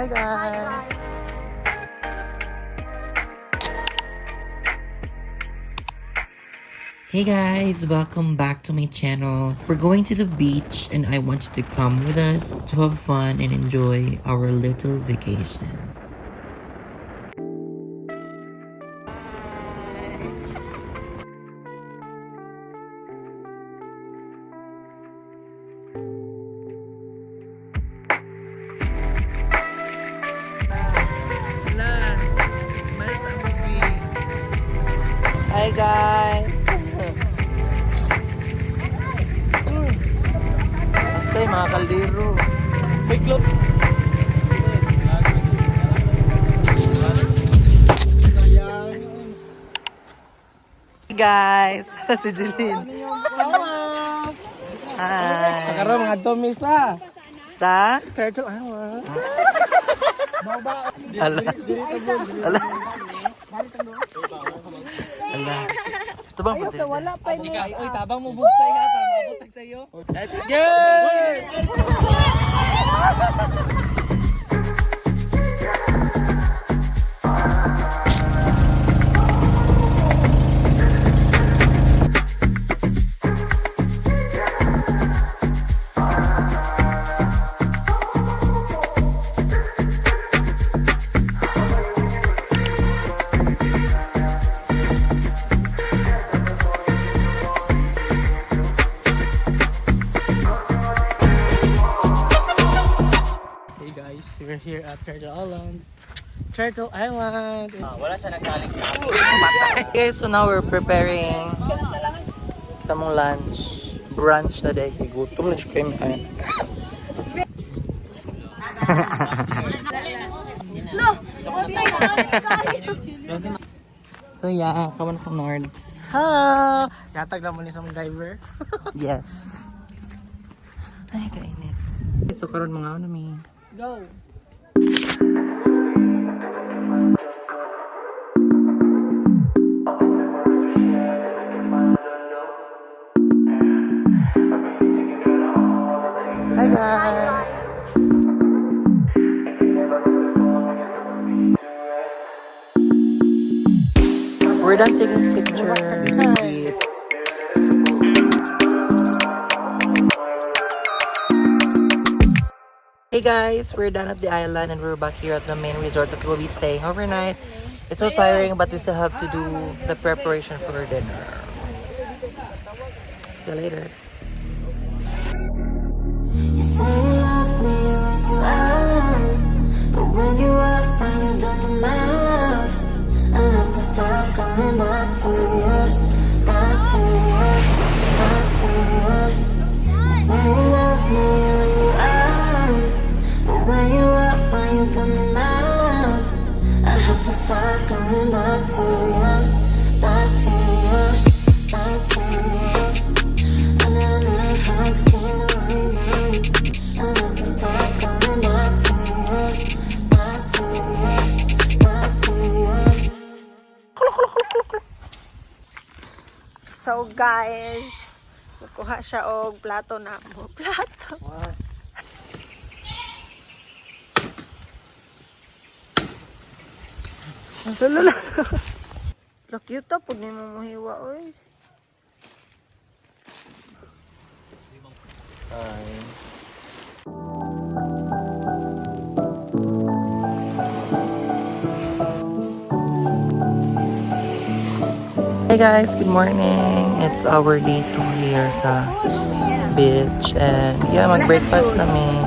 Hi guys! Hey guys, welcome back to my channel. We're going to the beach and I want you to come with us to have fun and enjoy our little vacation. Hi guys! Antay mga kaldero. May club. Hey guys! Si Jeline. Hello! Hi! Sekarang mga domis na. Sa? Turtle Island. Ala. Ala. Ala. Ito bang pati? Wala pa ni. Oy, tabang mo bugsay ha para maabot sa iyo. Let's go! We're here at Turtle Island. Turtle Island. Wala siya nagkaling sa Okay, so now we're preparing sa mong lunch. Brunch na day. Gutom na siya kayo. So yeah, kawan ko Nords. Ha! Yatag na mo ni sa mga driver. Yes. Ay, kainit. So karon mga ano may. Go. Hi guys. We're done taking pictures. Hey guys, we're done at the island and we're back here at the main resort that we'll be staying overnight. It's so tiring, but we still have to do the preparation for dinner. See you later. You say you love me when you are alone, but when you are fine, you don't need my love. I have to start going back to you, back to you, back to you. You say you love me when you are alone, but when you are fine, you don't need my love. I have to start going back to you, back to you, back to you. I never know how to get away now. I have to start going back to you, back to you, back to you. So guys, kukuha siya og plato na mo. Plato. Lala. Lo cute po ni mo muhiwa oy. Hey guys, good morning. It's our day 2 here sa beach and yeah, mag-breakfast namin.